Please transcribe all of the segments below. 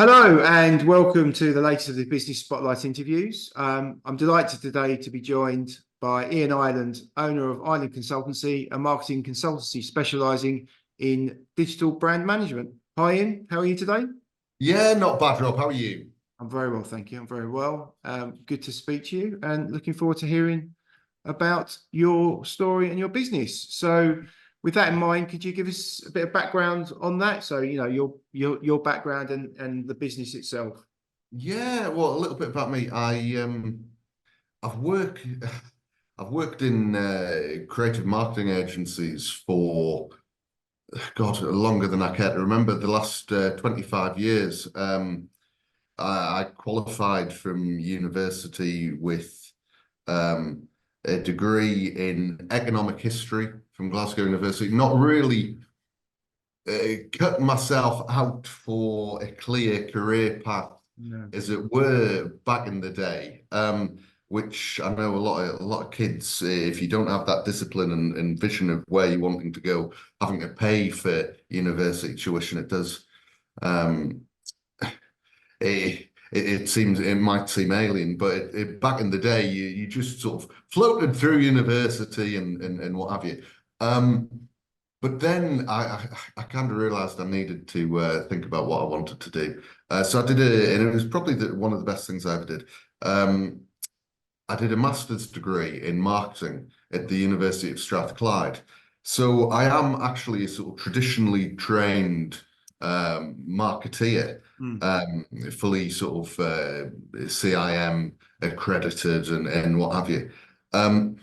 Hello and welcome to the latest of the Business Spotlight interviews. I'm delighted today to be joined by Ian Ireland, owner of Ireland Consultancy, a marketing consultancy specialising in digital brand management. Hi Ian, how are you today? Yeah, not bad, Rob. How are you? I'm very well, thank you. I'm very well. Good to speak to you and looking forward to hearing about your story and your business. So with that in mind, could you give us a bit of background on that? So, your background and the business itself. Yeah, well, a little bit about me. I've worked I've worked in creative marketing agencies for God longer than I care to remember. The last 25 years. I qualified from university with um, a degree in economic history from Glasgow University. Not really cut myself out for a clear career path, No. as it were, back in the day. Which I know a lot of kids, if you don't have that discipline and vision of where you're wanting to go, having to pay for university tuition, it does. Um, it might seem alien, but back in the day, you just sort of floated through university and what have you. Um, but then I kind of realized I needed to think about what I wanted to do. So I did and it was probably one of the best things I ever did. Um, I did a master's degree in marketing at the University of Strathclyde. So I am actually a sort of traditionally trained marketeer, Mm. fully sort of CIM accredited and what have you. Um,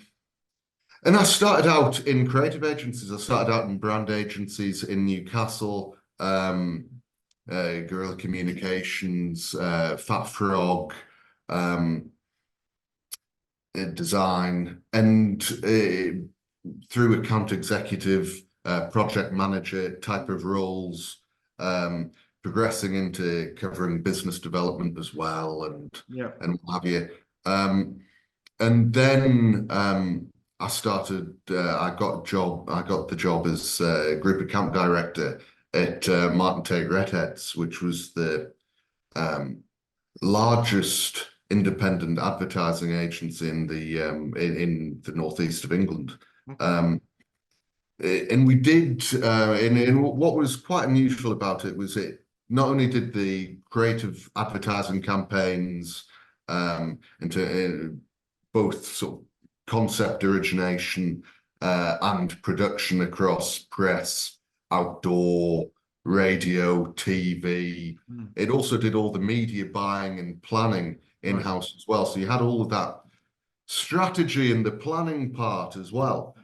and I started out in creative agencies. I started out in brand agencies in Newcastle, Guerrilla Communications, Fat Frog, um, design, and through account executive, project manager type of roles, progressing into covering business development as well, Yeah. and what have you. And then I started. I got a job. I got the job as group account director at Martin Tate Redheads, which was the um, largest independent advertising agency in the northeast of England. Okay. And we did, and what was quite unusual about it was it not only did the creative advertising campaigns into both sort of concept origination and production across press, outdoor, radio, TV. Mm. It also did all the media buying and planning Right. in-house as well. So you had all of that strategy and the planning part as well,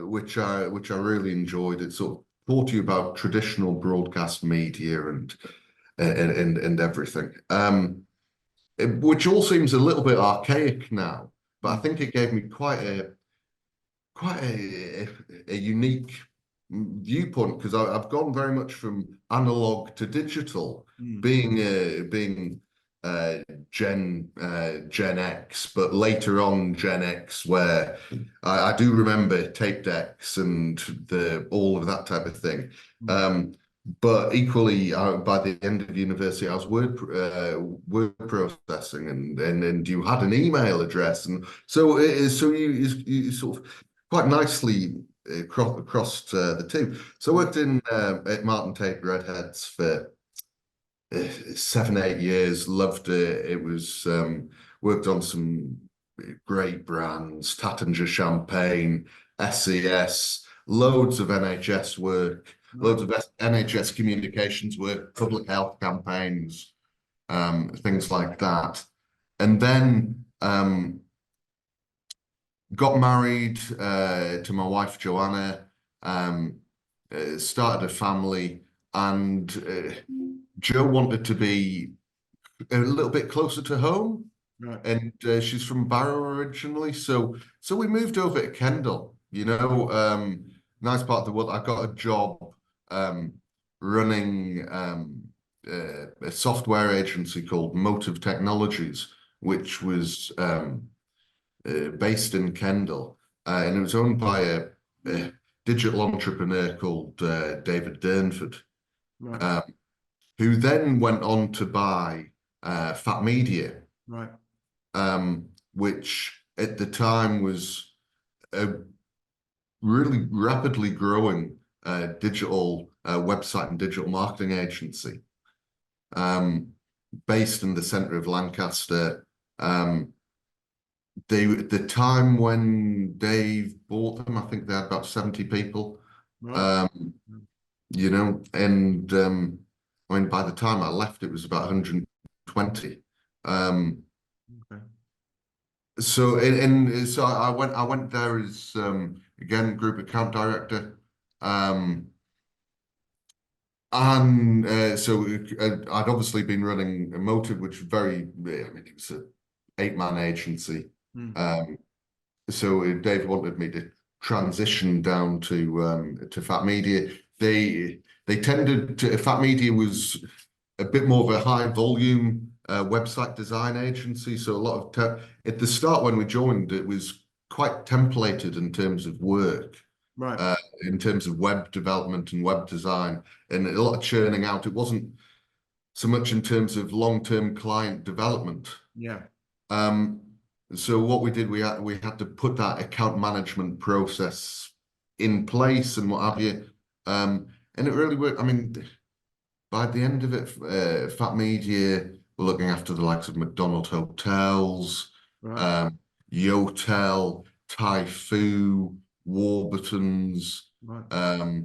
which I really enjoyed. It sort of taught you about traditional broadcast media and everything. Which all seems a little bit archaic now, but I Mm. think it gave me quite a unique viewpoint because I've gone very much from analog to digital, Mm. being uh, Gen X, but later on Gen X, where I do remember tape decks and the all of that type of thing. Mm. Um, but equally, by the end of university, I was word processing, and you had an email address, and so you sort of quite nicely across the two. So I worked in at Martin Tate Redheads for 7, 8 years. Loved it. It was worked on some great brands, Tattinger Champagne, SES, loads of NHS work, Right. loads of NHS communications work, public health campaigns, things like that. And then got married to my wife Joanna, um, started a family, and Joe wanted to be a little bit closer to home, Right. and she's from Barrow originally, so we moved over to Kendal. Nice part of the world. I got a job um, running a software agency called Motive Technologies, which was based in Kendal, and it was owned by a digital entrepreneur called David Durnford, Right. uh, who then went on to buy Fat Media, Right. which at the time was a really rapidly growing digital website and digital marketing agency, based in the centre of Lancaster. At the time when Dave bought them, I think they had about 70 people. Right. You know, and I mean, by the time I left, it was about 120. Okay. So I went there as again group account director, and I'd obviously been running Emotive, which was I mean, it was an 8-man agency. Mm. So Dave wanted me to transition down to Fat Media. They tended to Fat Media was a bit more of a high volume website design agency. So a lot of at the start when we joined, it was quite templated in terms of work, Right. in terms of web development and web design, and a lot of churning out. It wasn't so much in terms of long-term client development. Yeah. So what we did, we had to put that account management process in place and what have you. And it really worked. I mean, by the end of it, Fat Media were looking after the likes of McDonald Hotels, Right. um, Yotel, Typhoo, Warburtons, Right.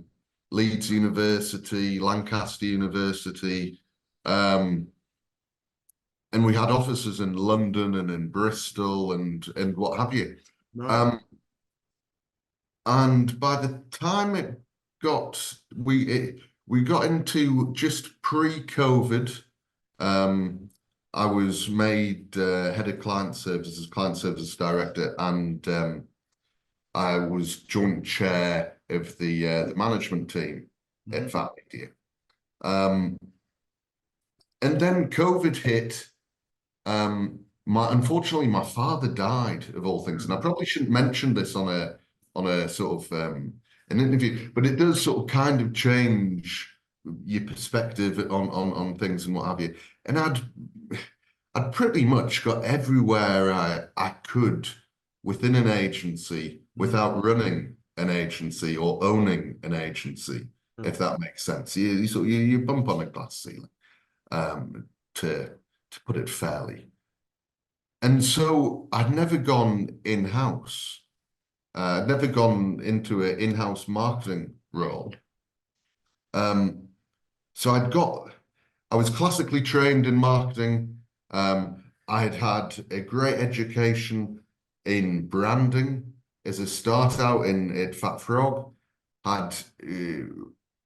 Leeds University, Lancaster University, and we had offices in London and in Bristol and what have you. Right. And by the time it got we got into just pre-COVID, I was made head of client services director, and I was joint chair of the management team at Fat Media. And then COVID hit. Unfortunately, my father died of all things, and I probably shouldn't mention this on a sort of an interview, but it does sort of kind of change your perspective on things and what have you. And I'd pretty much got everywhere I could within an agency without running an agency or owning an agency, if that makes sense. You bump on a glass ceiling, to put it fairly. And so I'd never gone in-house. I'd never gone into an in-house marketing role. So I was classically trained in marketing. I had had a great education in branding as a start out at Fat Frog. Had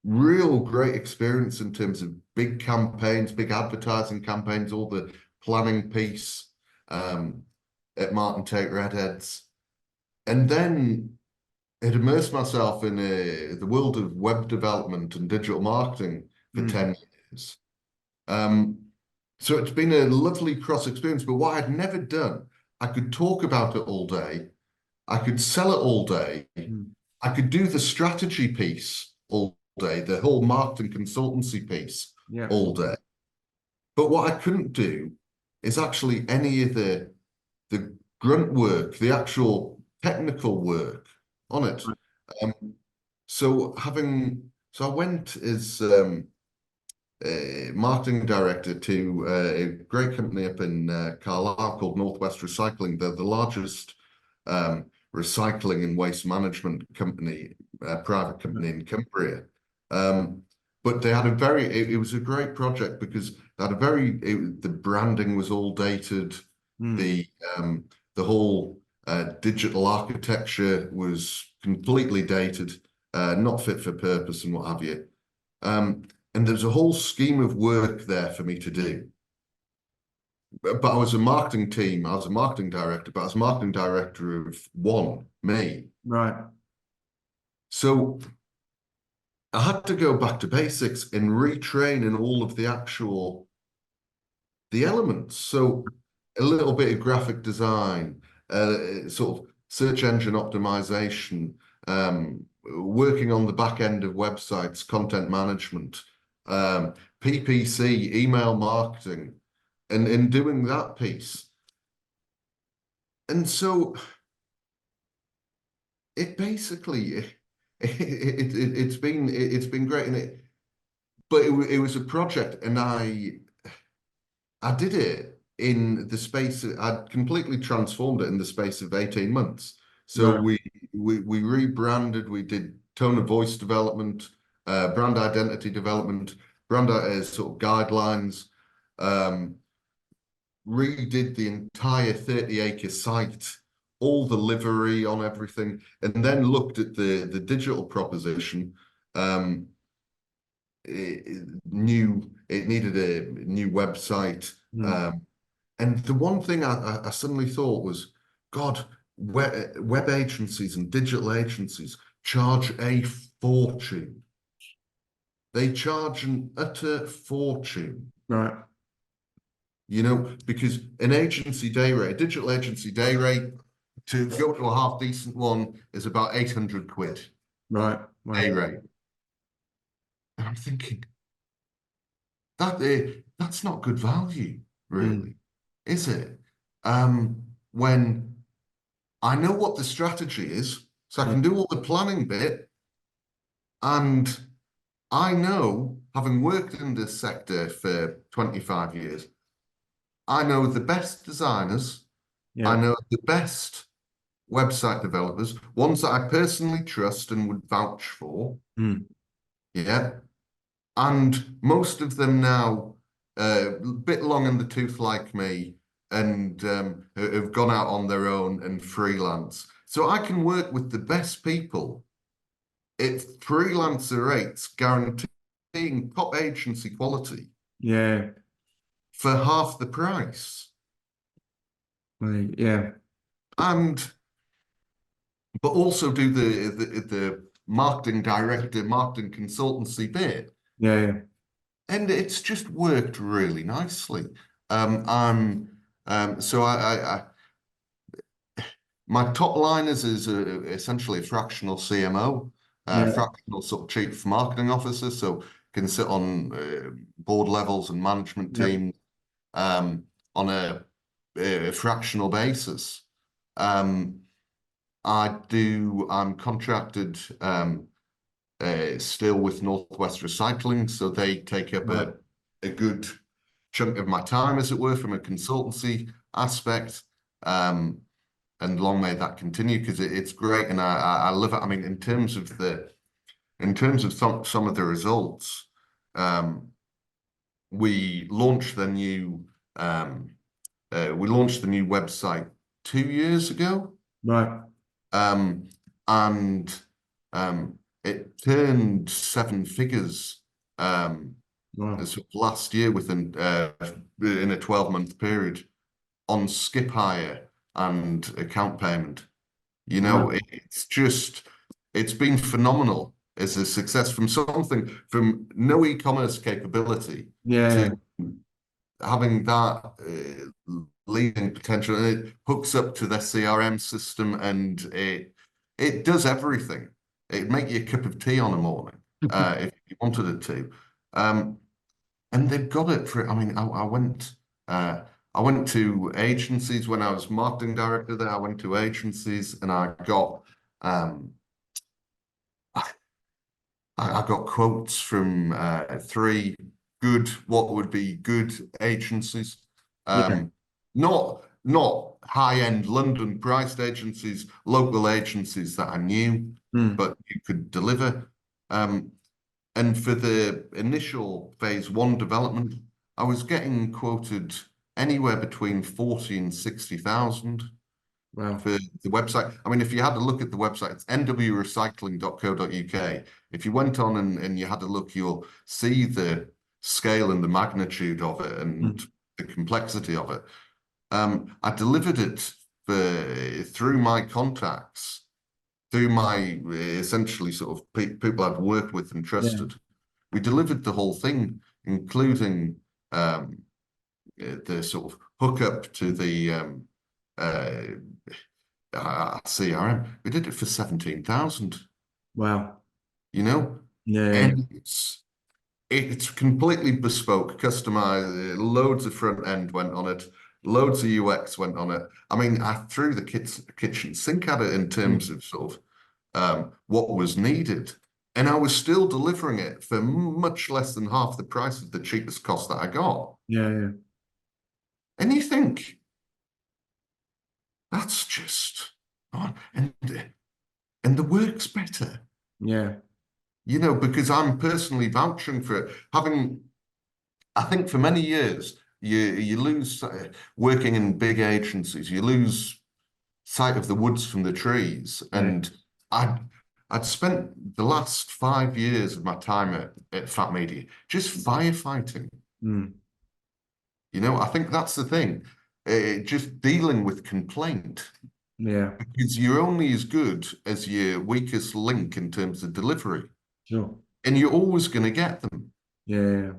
real great experience in terms of big campaigns, big advertising campaigns, all the planning piece at Martin Tate Redheads. And then had immersed myself in the world of web development and digital marketing for 10 years. So it's been a lovely cross experience, but what I'd never done, I could talk about it all day. I could sell it all day. I could do the strategy piece all day, the whole marketing consultancy piece all day. But what I couldn't do is actually any of the grunt work, the actual technical work on it. So I went as marketing director to a great company up in Carlisle called Northwest Recycling. They're the largest recycling and waste management company, private company in Cumbria. But they had it was a great project because they had the branding was all dated. The whole digital architecture was completely dated, not fit for purpose and what have you. And there's a whole scheme of work there for me to do. But I was a marketing director, but I was marketing director of me. Right. So I had to go back to basics and retrain in all of the elements. So a little bit of graphic design, sort of search engine optimization, working on the back end of websites, content management, PPC, email marketing, and doing that piece. And so it basically it's been great, but it was a project, and I did it in the space. I'd completely transformed it in the space of 18 months. So Right. we rebranded, we did tone of voice development, brand identity development, brand sort of guidelines, um, redid the entire 30-acre site, all the livery on everything, and then looked at the digital proposition. It needed a new website. Mm. And the one thing I suddenly thought was, God, web agencies and digital agencies charge a fortune. They charge an utter fortune, Right. because an agency day rate, a digital agency day rate, to go to a half decent one is about 800 quid Right. Wow. day rate. And I'm thinking, that's not good value, Mm. really, is it? When I know what the strategy is, so I Yeah. can do all the planning bit, and I know, having worked in this sector for 25 years, I know the best designers, I Yeah. know the best website developers, ones that I personally trust and would vouch for. Mm. Yeah. And most of them now, a bit long in the tooth like me, and have gone out on their own and freelance. So I can work with the best people at freelancer rates, guaranteeing top agency quality Yeah. for half the price. Yeah. And but also do the marketing director, marketing consultancy bit. Yeah. And it's just worked really nicely. So my top liners is essentially a fractional CMO, Yeah. fractional sort of chief marketing officer, so can sit on board levels and management Yeah. team on a fractional basis. Um, I'm contracted still with Northwest Recycling, so they take up Right. a good chunk of my time, as it were, from a consultancy aspect. And long may that continue, because it's great, and I love it. I mean, in terms of some of the results, um, we launched the new website 2 years ago. Right. And it turned seven figures Wow. sort of last year in a 12-month period on skip hire and account payment. Wow. It's been phenomenal as a success, from no e-commerce capability to Yeah. having that leading potential, and it hooks up to their CRM system, and it does everything. It'd make you a cup of tea on a morning if you wanted it to. Um, and they've got it for. I mean, I went to agencies when I was marketing director there. I went to agencies, and um, I got quotes from three what would be good agencies. Yeah. Not high-end London priced agencies, local agencies that I knew, Mm. but you could deliver. And for the initial phase one development, I was getting quoted anywhere between 40 and 60,000 Wow. for the website. I mean, if you had a look at the website, it's nwrecycling.co.uk. If you went on and you had a look, you'll see the scale and the magnitude of it and Mm. the complexity of it. I delivered it through my contacts, through my essentially sort of people I've worked with and Yeah. trusted. We delivered the whole thing, including the sort of hookup to the uh, CRM. We did it for 17,000, Wow. you know, Yeah. and it's completely bespoke, customized. Loads of front end went on it. Loads of UX went on it. I mean, I threw the kitchen sink at it in terms Mm. of sort of what was needed. And I was still delivering it for much less than half the price of the cheapest cost that I got. Yeah, yeah, And you think, that's just, oh, and the work's better, yeah, because I'm personally vouching for it. I think for many years, you lose working in big agencies, you lose sight of the woods from the trees. yeah. And I'd spent the last 5 years of my time at Fat Media just firefighting. Mm. I think that's the thing. Just dealing with complaint. Yeah, Because you're only as good as your weakest link in terms of delivery. sure. And you're always going to get them. Yeah, yeah.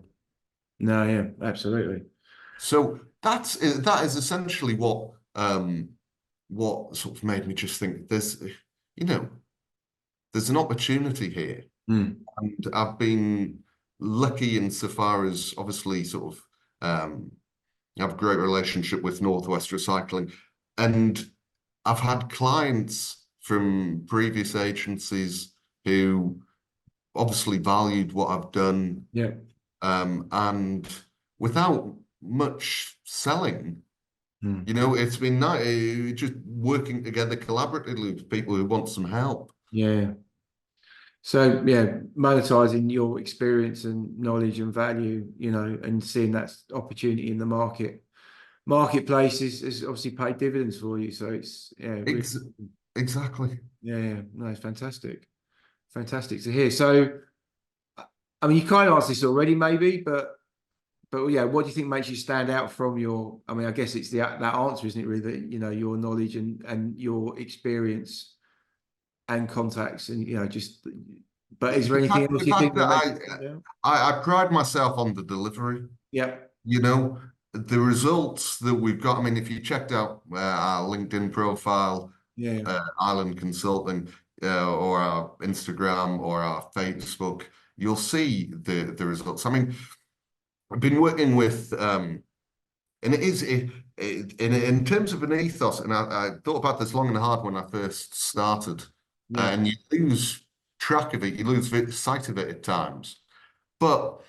No, yeah, absolutely. So that is essentially what sort of made me just think you know, there's an opportunity here. Mm. And I've been lucky insofar as obviously sort of I have a great relationship with Northwest Recycling. And I've had clients from previous agencies who obviously valued what I've done. Yeah. And without much selling, Mm. it's been nice, just working together collaboratively with people who want some help. Yeah. So yeah, monetizing your experience and knowledge and value, and seeing that opportunity in the marketplace is obviously paid dividends for you. So it's really, Ex exactly. yeah, yeah, no, it's fantastic. Fantastic to hear. So I mean, you kind of asked this already, maybe, but yeah, what do you think makes you stand out from your? I mean, I guess it's that answer, isn't it? Really, that your knowledge and your experience and contacts, and just. But is there anything else The you fact think that that makes you stand out? I pride myself on the delivery. Yeah, You know, the results that we've got. I mean, if you checked out our LinkedIn profile, yeah, Ireland Consulting, or our Instagram or our Facebook, you'll see the results. I mean, I've been working with, and in terms of an ethos, and I thought about this long and hard when I first started, yeah, and you lose track of it, you lose sight of it at times. But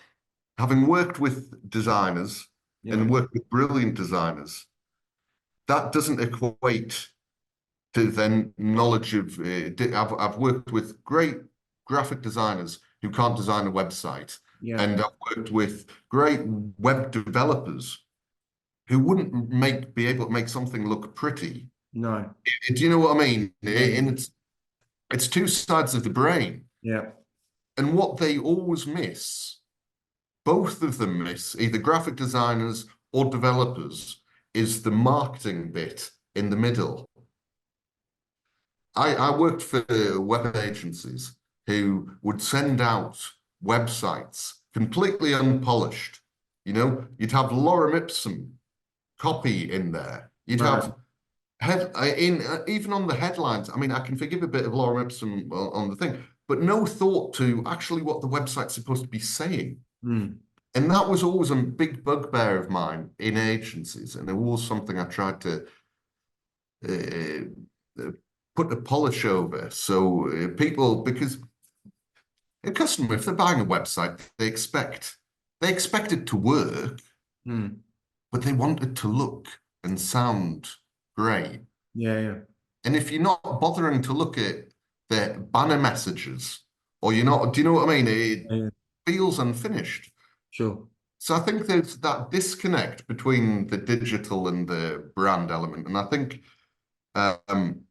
having worked with designers yeah, and worked with brilliant designers, that doesn't equate to then knowledge of. I've worked with great graphic designers who can't design a website, yeah. and I've worked with great web developers who wouldn't be able to make something look pretty. No, Do you know what I mean? yeah, And it's two sides of the brain, yeah, and what they always miss, both of them miss, either graphic designers or developers, is the marketing bit in the middle. I worked for web agencies who would send out websites completely unpolished. You'd have Lorem Ipsum copy in there. You'd right, have even on the headlines. I mean, I can forgive a bit of Lorem Ipsum on the thing, but no thought to actually what the website's supposed to be saying. mm, And that was always a big bugbear of mine in agencies, and it was something I tried to uh, put a polish over. So people, because a customer, if they're buying a website, they expect it to work, mm, but they want it to look and sound great. yeah, yeah, And if you're not bothering to look at the banner messages, or you're not, do you know what I mean? It yeah, feels unfinished. sure, So I think there's that disconnect between the digital and the brand element. And I think um,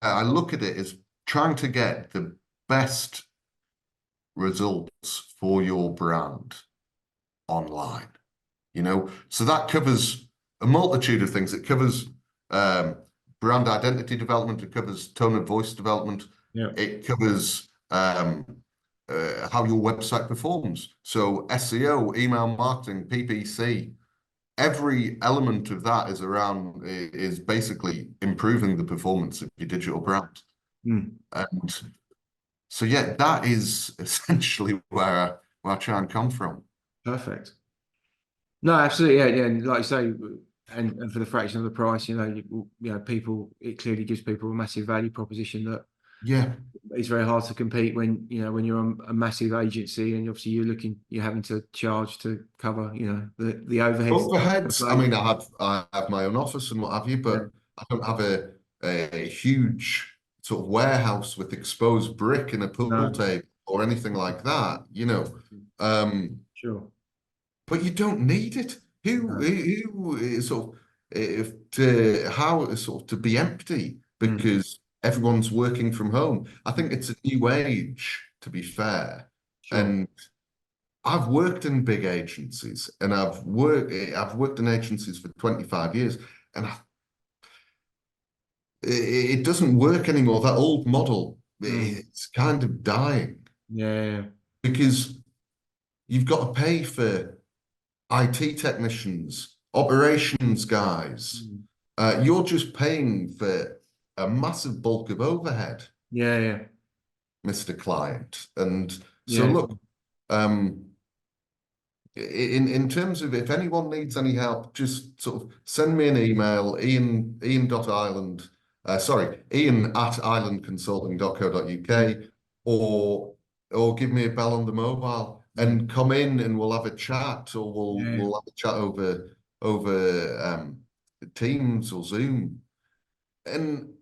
I look at it as trying to get the best results for your brand online. So that covers a multitude of things. It covers um, brand identity development. It covers tone of voice development. yeah, It covers how your website performs. So SEO, email marketing, PPC, every element of that is basically improving the performance of your digital brand. mm, And so, yeah, that is essentially where where I try and come from. Perfect. No, absolutely. Yeah, yeah. And like you say, and for the fraction of the price, you know, people, it clearly gives people a massive value proposition that Yeah. it's very hard to compete when, when you're a massive agency and obviously you're having to charge to cover, the overheads. Overheads, I mean, I have my own office and what have you, Yeah. but I don't have a huge sort of warehouse with exposed brick and a pool No, table or anything like that, you know. sure. But you don't need it. No. Who is sort of if to how sort of to be empty Mm, because everyone's working from home. I think mm, it's a new age, to be fair. sure. And I've worked in big agencies and I've worked in agencies for 25 years and it doesn't work anymore. That old model, Mm, it's kind of dying yeah. because you've got to pay for IT technicians, operations guys. Mm, You're just paying for a massive bulk of overhead, yeah. Mr. Client. And so Yeah. look, um, in terms of if anyone needs any help, just sort of send me an email, Ian.Ireland, Ian at irelandconsulting.co.uk, Mm, or give me a bell on the mobile mm, and come in and we'll have a chat, or we'll yeah. we'll have a chat over Teams or Zoom. And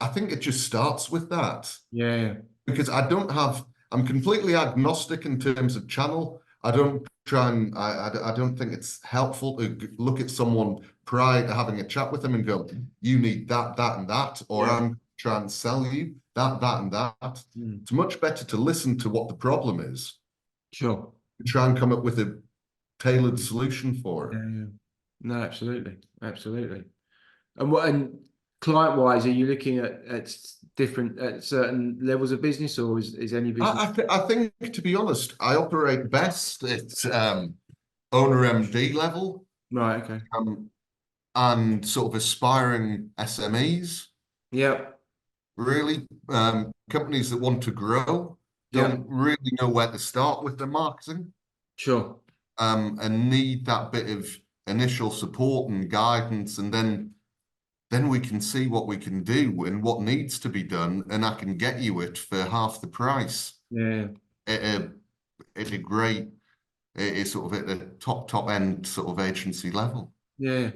I think it just starts with that Yeah. because I'm completely agnostic in terms of channel. I don't try and I don't think it's helpful to look at someone prior to having a chat with them and go, you need that, that, and that, or Yeah. I'm trying to sell you that, that, and that. Mm, It's much better to listen to what the problem is sure. and try and come up with a tailored solution for it. Yeah. No, absolutely. Absolutely. And client wise, are you looking at certain levels of business, or is any business? I think, to be honest, I operate best at owner MD level. Right. Okay. Um, and sort of aspiring SMEs, Yeah. really. Companies that want to grow Yeah. don't really know where to start with their marketing, Sure. and need that bit of initial support and guidance, and then we can see what we can do and what needs to be done, and I can get you it for half the price Yeah. at a great, sort of at the top end sort of agency level. Yeah.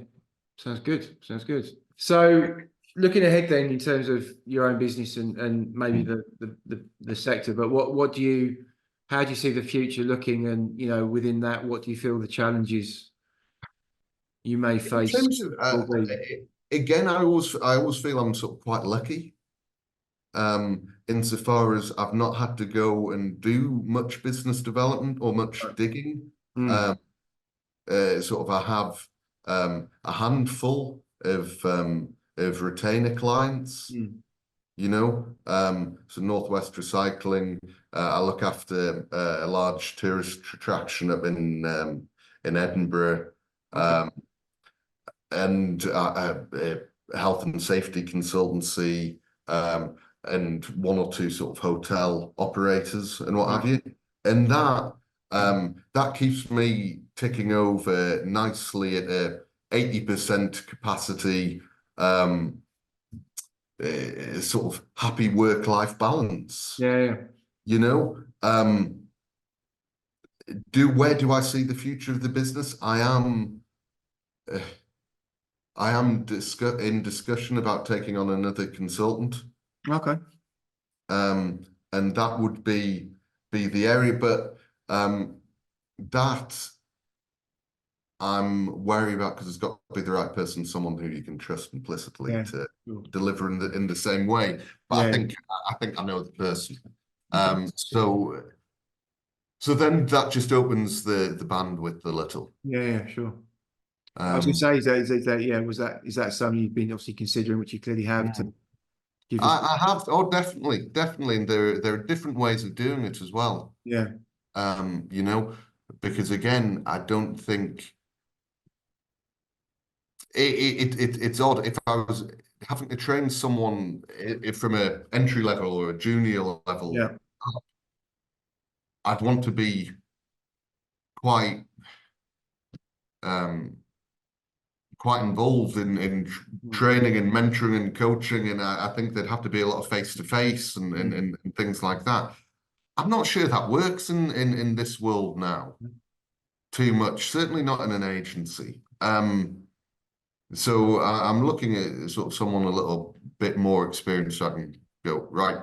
Sounds good. Sounds good. So looking ahead then in terms of your own business and maybe the sector, but how do you see the future looking, and within that, what do you feel the challenges you may In face terms of will be? again, I always feel I'm sort of quite lucky, insofar as I've not had to go and do much business development or much Right. digging. Mm, Um, sort of I have a handful of retainer clients, mm. you know. So Northwest Recycling, I look after a large tourist attraction up in Edinburgh. Okay. Um, and health and safety consultancy, and one or two sort of hotel operators and what have Right. you. And that keeps me ticking over nicely at a 80% capacity, sort of happy work-life balance. Yeah. You know, where do I see the future of the business? Uh, in discussion about taking on another consultant, Okay. and that would be the area. But that I'm wary about because it's got to be the right person, someone who you can trust implicitly Yeah. to Sure. deliver in the same way. But I Yeah. think I think I know the person. Okay. So then that just opens the bandwidth a little. Yeah. Sure. I was going to Um, say, yeah, is that something you've been obviously considering, which you clearly have to give us? I have, oh, definitely, and there are different ways of doing it as well. Yeah. You know, because again, I don't think it's odd if I was having to train someone from a entry level or a junior level. Yeah. I'd want to be quite um, quite involved in training and mentoring and coaching, and I think there'd have to be a lot of face to face and things like that. I'm not sure that works in this world now too much. Certainly not in an agency. So I'm looking at sort of someone a little bit more experienced. So I can go, right,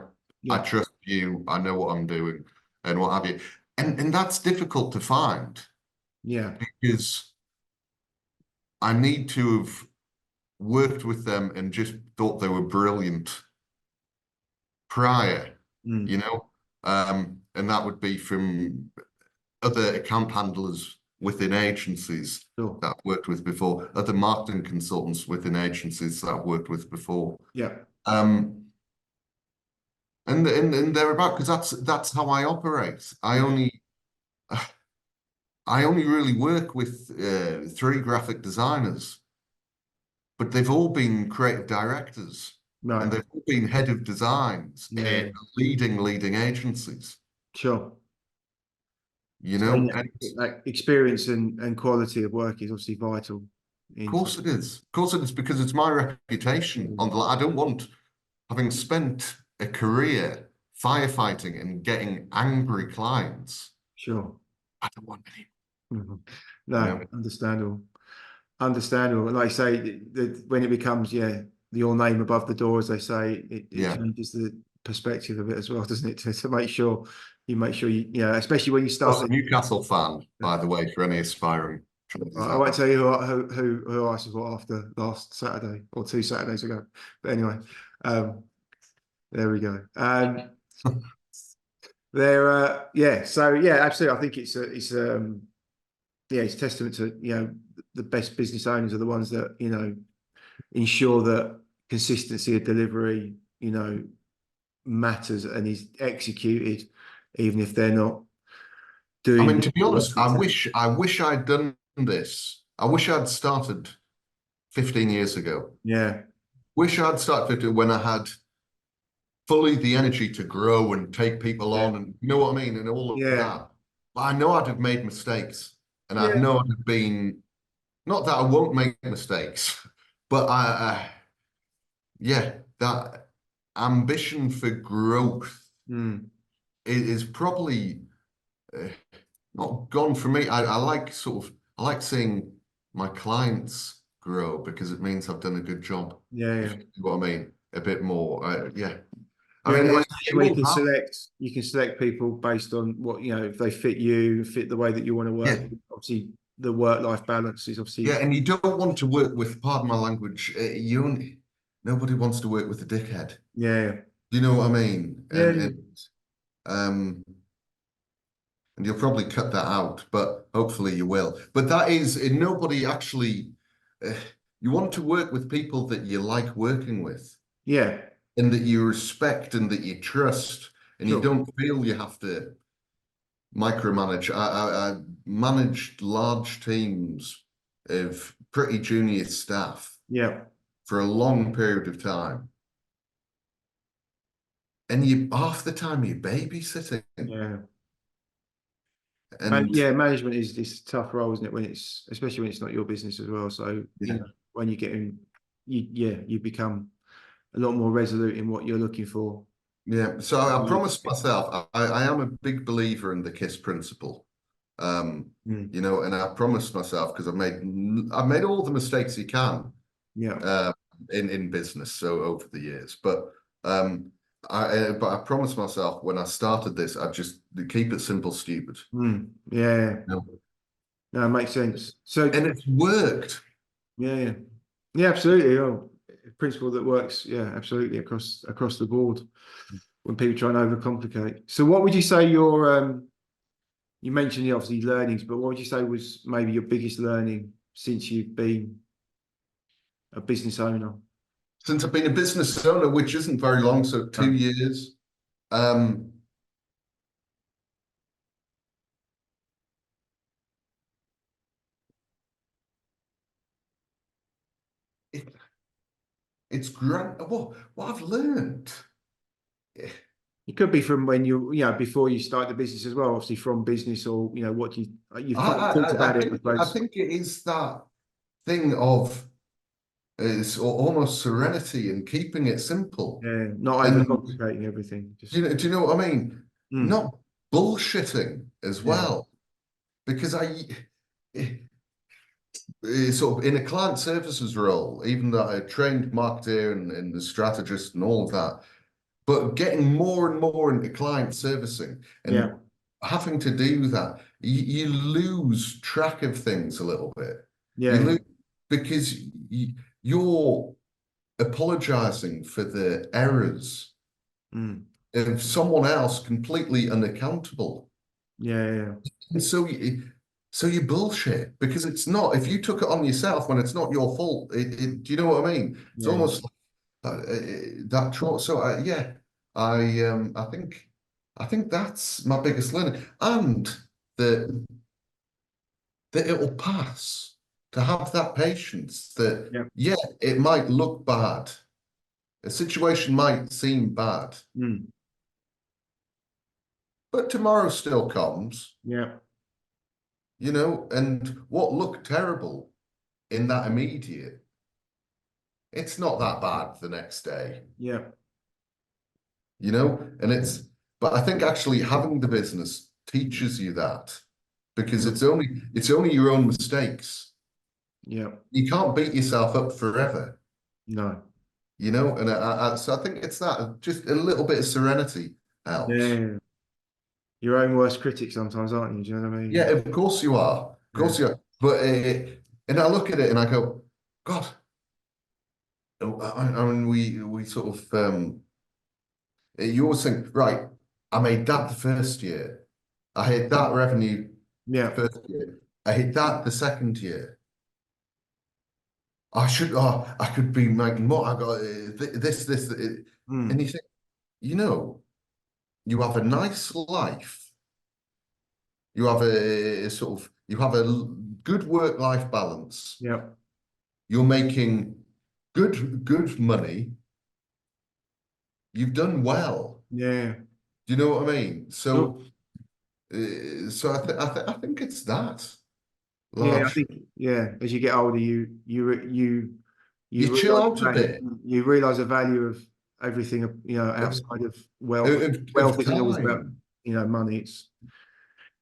I Yeah. trust you. I know what I'm doing, and what have you. And that's difficult to find Yeah. because I need to have worked with them and just thought they were brilliant prior, Mm. you know. And that would be from other account handlers within agencies Sure. that I've worked with before, other marketing consultants within agencies that I've worked with before. Yeah. Um, and thereabout, because that's how I operate. I only really work with three graphic designers, but they've all been creative directors and Right. they've all been head of designs Yeah. in leading agencies, Sure. you So know, yeah, and like experience and quality of work is obviously vital of into. course it is. Of course it is because it's my reputation on the line. I don't want, having spent a career firefighting and getting angry clients, Sure. I don't want any, Mhm. you know. No, understandable. Understandable. And like I say, when it becomes, yeah, your name above the door, as they say, it Yeah. changes the perspective of it as well, doesn't it? To make sure you know, especially when you Plus start. a Newcastle fan, by the way, for any aspiring traders I out won't there. tell you who I support after last Saturday or 2 Saturdays ago. But anyway, um, there we go. Yeah. So yeah, absolutely. I think it's testament to, you know, the best business owners are the ones that, you know, ensure that consistency of delivery, you know, matters and is executed, even if they're not I doing mean, what to be you want honest, it to. I wish I'd done this. I wish I'd started 15 years ago. Yeah, Wish I'd started 15 when I had fully the energy to grow and take people yeah, on and you know what I mean and all of yeah, that. But I know I'd have made mistakes and I yeah, know I'd have been, not that I won't make mistakes, but yeah, that ambition for growth mm, is probably uh, not gone for me. I like I like seeing my clients grow because it means I've done a good job. yeah, If yeah. you know what I mean, a bit more. Yeah. I Yeah, mean, and it especially when will happen. you can select people based on what, you know, if they fit you, fit the way that you want to work. Yeah. Obviously, the work-life balance is Yeah, obviously, and you don't want to work with, pardon my language, nobody wants to work with a dickhead. yeah, Do you know what I mean? yeah, Um and you'll probably cut that out, but hopefully you will. But that is, nobody actually, uh, you want to work with people that you like working with yeah, and that you respect and that you trust, and you sure, don't feel you have to micromanage. I managed large teams of pretty junior staff yeah, for a long period of time. And you half the time you're babysitting. yeah. And Yeah, management is a tough role, isn't it? When it's especially when it's not your business as well. So, you yeah, know, when you get in, you become a lot more resolute in what you're looking for. yeah. So I promised myself, I am a big believer in the KISS principle. Mm, You know, and I promised myself because I've made all the mistakes you can yeah. uh, in business so over the years. Um but I promised myself when I started this, I'd just keep it simple, stupid. Yeah. You know? No, it makes sense. So And it's worked. yeah. Yeah, absolutely. Oh, a principle that works, yeah, absolutely across the board when people try and overcomplicate. So what would you say you mentioned obviously learnings, but what would you say was maybe your biggest learning since you've been a business owner? Since I've been a business owner, which isn't very long, so 2 years. Um, it, it's great. What I've learned It could be from when before you start the business as well, obviously from business, or what you've kind of talked about it, I I suppose. think it is that thing of it's almost serenity and keeping it simple. Yeah, not And overcomplicating everything. Just do you know what I mean? mm, Not bullshitting as yeah, well. Because sort of in a client services role, even though I trained marketer and the strategist and all of that, but getting more and more into client servicing yeah, and having to do that, you lose track of things a little bit. You yeah, lose because you're apologizing for the errors mm, of someone else completely unaccountable. yeah. And so you bullshit because it's not, if you took it on yourself when it's not your fault, do you know what I mean? It's Yeah, almost like that trope. So yeah, I think that's my biggest learning, and that that it'll pass. To have that patience that yeah, yeah, it might look bad, a situation might seem bad, mm, but tomorrow still comes, yeah, and what looked terrible in that immediate, it's not that bad the next day, yeah, and but I think actually having the business teaches you that because yeah, it's only your own mistakes. yeah. You can't beat yourself up forever, No, and so I think it's that just a little bit of serenity helps. yeah. Your own worst critic sometimes, aren't you? Do you know what I Yeah, mean? of course you are. Of Yeah, course you are. But and I look at it and I go, God, I mean, we sort of you always think, right, I made that the first year. I hit that revenue yeah, first year. I hit that the second year. I could be making more. I got mm, and you think, you know, you have a nice life. You have you have a good work-life balance. yeah, You're making good money. You've done well. yeah. Do you know what I mean? Sure. So I think it's that Yeah, I large. think as you get older, You you chill realize out a bit the value of everything, of, outside of wealth. of Wealth isn't always about, time. money. It's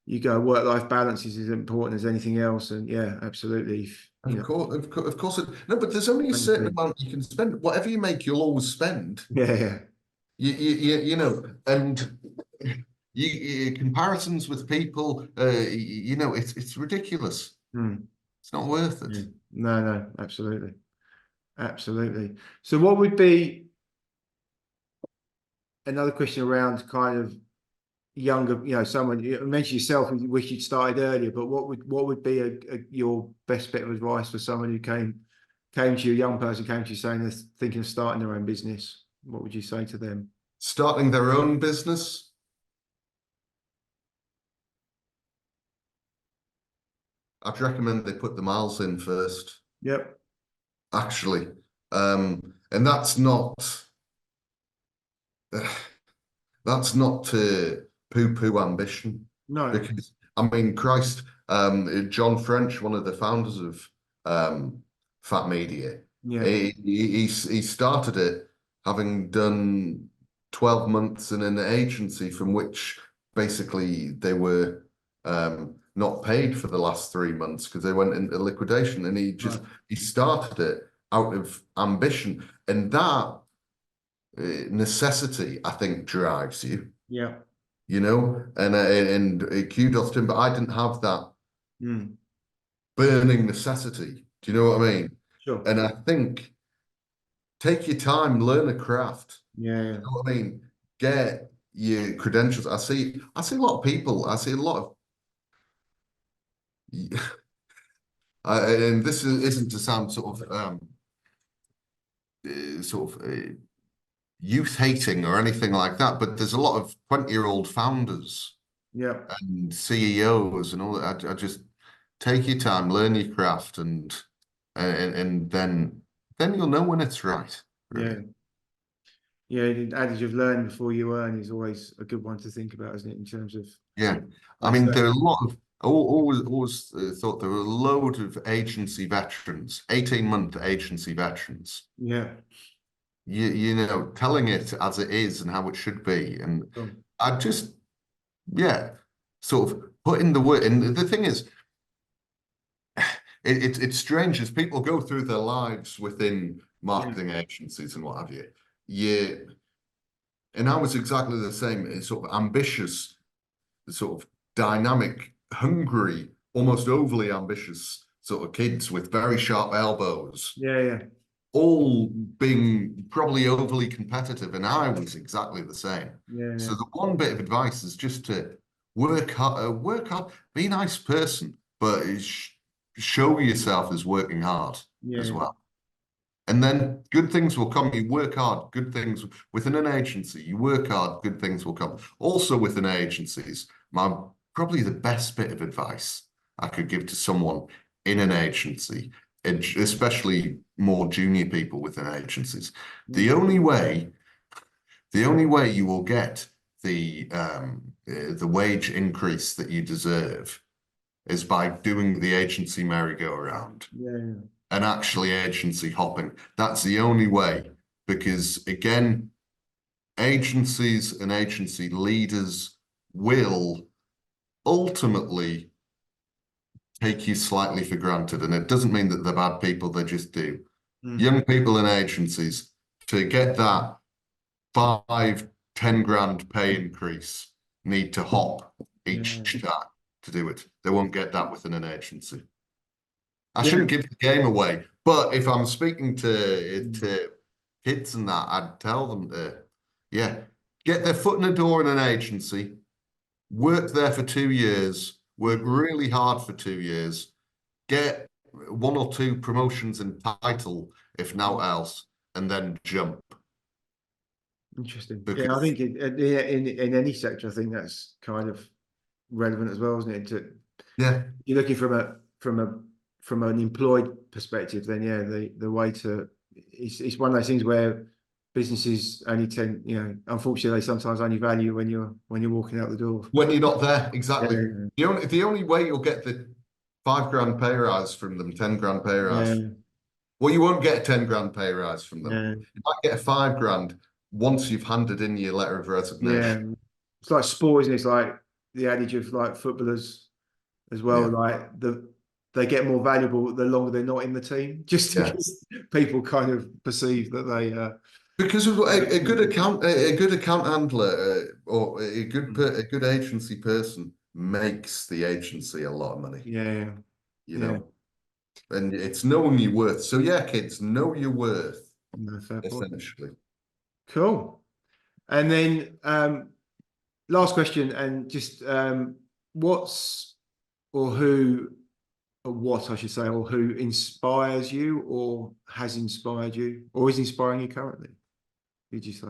you go work-life balance is as important as anything else. And yeah, absolutely, Of course. No, but there's only a same certain thing. amount you can spend. Whatever you make, you'll always spend. Yeah, yeah. And comparisons with people, it's ridiculous. Hmm. It's not worth Yeah. it. No, no, absolutely. Absolutely. So what would be another question around kind of younger, someone you mentioned yourself, you wish you'd started earlier, but what would be your best bit of advice for someone who came to you, a young person came to you saying they're thinking of starting their own business? What would you say to them? Starting their own business, I'd recommend they put the miles in first, Yep. actually. And that's not to poo-poo ambition, No. because I mean, Christ, John French, one of the founders of Fat Media, Yeah. he started it having done 12 months in an agency from which basically they were not paid for the last 3 months because they went into liquidation, and Right. he started it out of ambition, and that necessity, I think, drives you, Yeah. and kudos to him, but I didn't have that Mm. burning necessity. Do you know what I mean? Sure. And I think take your time, learn a craft. Yeah. You Yeah. know what I mean? Get your credentials. I see a lot of people. I see a lot of, and this isn't to sound sort of youth hating or anything like that, but there's a lot of 20-year-old founders Yeah. and CEOs and all that. I just take your time, learn your craft, and then you'll know when it's right, Yeah. really. Yeah, the adage of learn before you earn is always a good one to think about, isn't it? In terms of, Yeah, I like I mean, there say, are a lot of always thought there were a load of agency veterans, 18-month agency veterans. yeah, You know, telling it as it is and how it should be, and cool. I just yeah, sort of put in the work. And the thing is, it's strange as people go through their lives within Yeah, marketing agencies and what have you. Yeah, and I was exactly the same. It's sort of ambitious, sort of dynamic, hungry, almost overly ambitious sort of kids with very sharp elbows, yeah, yeah, all being probably overly competitive. And I was exactly the same. yeah, So yeah, the one bit of advice is just to work hard, be a nice person, but show yourself as working hard as yeah, well. And then good things will come. You work hard, good things within an agency. You work hard, good things will come. Also within agencies, my probably the best bit of advice I could give to someone in an agency, and especially more junior people within agencies, the only way, the only way you will get the wage increase that you deserve is by doing the agency merry-go-round yeah, and actually agency hopping. That's the only way, because again, agencies and agency leaders will ultimately take you slightly for granted. And it doesn't mean that they're bad people, they just do. mm, Young people in agencies, to get that 5, 10 grand pay increase, need to hop each yeah, time to do it. They won't get that within an agency. I yeah, shouldn't give the game away, but if I'm speaking to mm, kids and that, I'd tell them to, yeah, get their foot in the door in an agency, work there for 2 years, work mm. really hard for 2 years, get 1 or 2 promotions in title, if not else, and then jump. Interesting. Yeah, I Because think in any sector, I think that's kind of relevant as well, isn't it? yeah, You're looking from an employed perspective, then yeah, the way to it's one of those things where businesses only tend, unfortunately, they sometimes only value when you're walking out the door. when you're not there, Yeah, exactly. The only way you'll get the 5 grand pay rise from them, 10 grand pay rise. yeah, Well, you won't get a 10 grand pay rise from them. yeah, You might get a 5 grand once you've handed in your letter of yeah. resignation. It's like sport, isn't it? It's like the adage of like footballers as well. Yeah, Like they get more valuable the longer they're not in the team, just yeah. because people kind of perceive that they. Because of a good account handler or a good agency person makes the agency a lot of money, Yeah, you yeah. know, and it's knowing your worth. So yeah, kids, know your worth, No, fair point. essentially. Cool. And then last question, and just what's or who or what I should say, or who inspires you or has inspired you or is inspiring you currently? Who'd you say?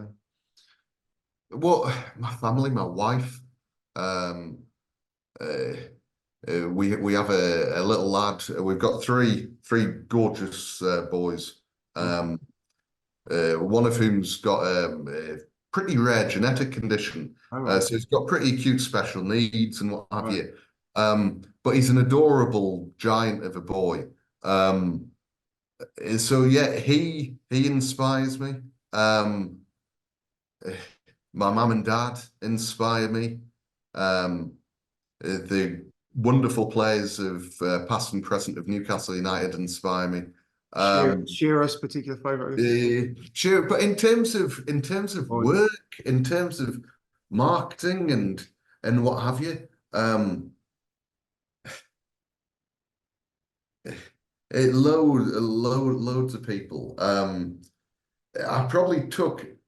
Well, my family, my wife, um, uh, we have a little lad. We've got three gorgeous boys. Okay. Um, one of whom's got a pretty rare genetic condition. All right. So he's got pretty acute special needs and what have Right. you. But he's an adorable giant of a boy. Um, so yeah, he inspires me. Um, my mum and dad inspire me. Um, the wonderful players of past and present of Newcastle United inspire me. Shearer's particular favourite. Sure, but in terms of Oh, yeah. work, in terms of marketing and what have you, loads of people.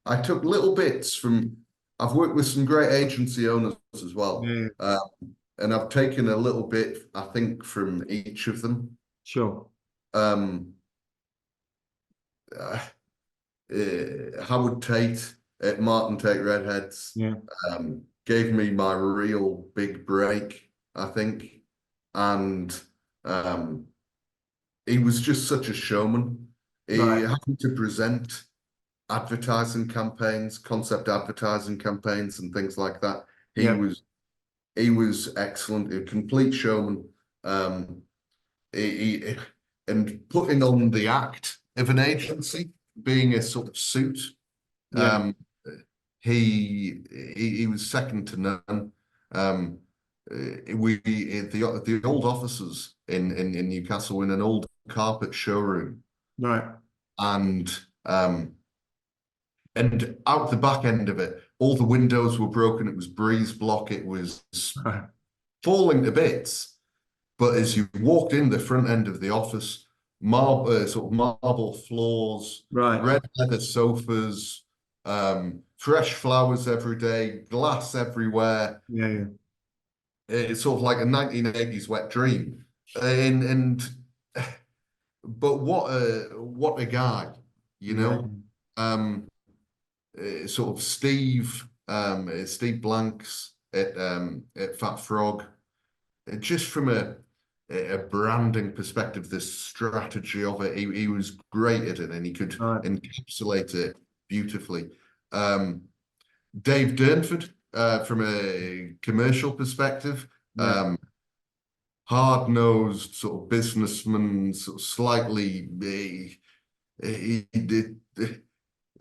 I took little bits from. I've worked with some great agency owners as well, Yeah, and I've taken a little bit, I think, from each of them. sure. Um, uh, Howard Tate at Martin Tate Redheads Yeah. gave me my real big break, I think. And he was just such a showman. He Right. happened to present advertising campaigns, concept advertising campaigns, and things like that. Yeah. He was excellent, a complete showman. He and putting on the act of an being a sort of suit. Yeah. He was second to none. The old offices in Newcastle were in an old carpet showroom, Right. and out the back end of it, all the windows were broken. It was breeze block. It was Right. falling to bits. But as you walked in the front end of the office, sort of marble floors, Right. red leather sofas, fresh flowers every day, glass everywhere. Yeah. Yeah. It's sort of like a 1980s wet dream. And but what a guy, you Yeah. know. Sort of Steve Blanks at Fat Frog. Just from a branding perspective, this strategy of it, he was great at it, and he could Right. encapsulate it beautifully. Dave Durnford, from a commercial perspective, Yeah. hard-nosed sort of businessman, sort of slightly.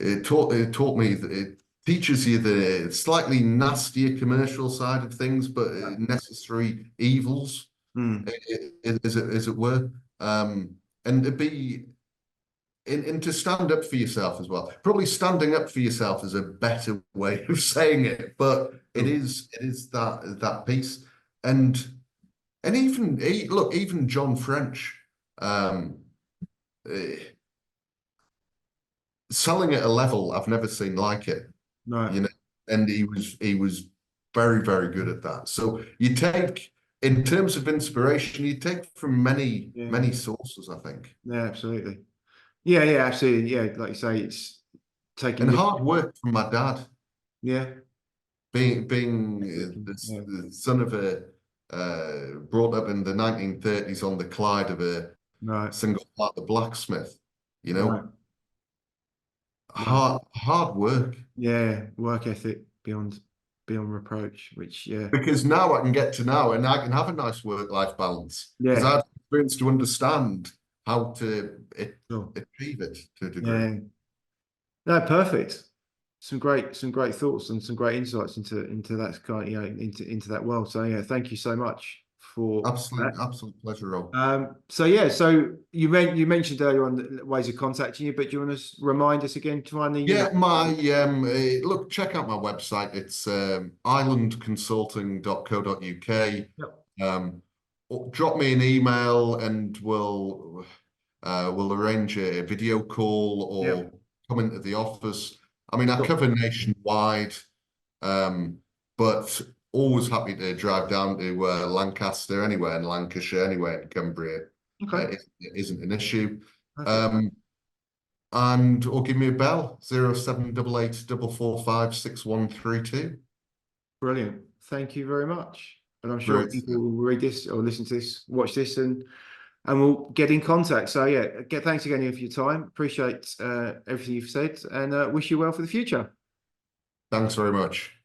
It taught me that it teaches you the slightly nastier commercial side of things, but necessary evils, Mm. as it were. And to be and to stand up for yourself as well. Probably standing up for yourself is a better way of saying it, but Sure. it is that piece. And even John French, um, eh, selling at a level I've never seen like it, Right. you know, and he was very, very good at that. So you take, in terms of inspiration, you take from many, Yeah. many sources, I think. Yeah. Absolutely. Yeah. Yeah. Absolutely. Yeah. Like you say, it's taking And your. hard work from my dad, Yeah. being Yeah. the son of a brought up in the 1930s on the Clyde of a Right. single father blacksmith, you Right. know, Wow. hard work. Yeah. Work ethic beyond reproach. Which. Yeah. Because now I can get to now and I can have a nice work-life balance because Yeah. I've experience to understand how to Sure. achieve it to a degree. Yeah. No. Perfect. Some great thoughts and some great insights into that kind, into that world. So yeah, thank you so much for that. Absolute pleasure, Rob. So yeah, so you mentioned earlier on the ways of contacting you, but do you want to remind us again to find the Yeah, look, check out my website. It's islandconsulting.co.uk. Yep. Or drop me an email and we'll arrange a video call or Yep. come into the office. I mean, I Sure. cover nationwide, but always happy to drive down to Lancaster, anywhere in Lancashire, anywhere in Cumbria. Okay. It isn't an issue. Perfect. Or give me a bell, 0788 445 6132. Brilliant. Thank you very much. And I'm sure Great people stuff. will read this or listen to this, watch this, and we'll get in contact. So yeah, thanks again for your time. Appreciate everything you've said, and wish you well for the future. Thanks very much.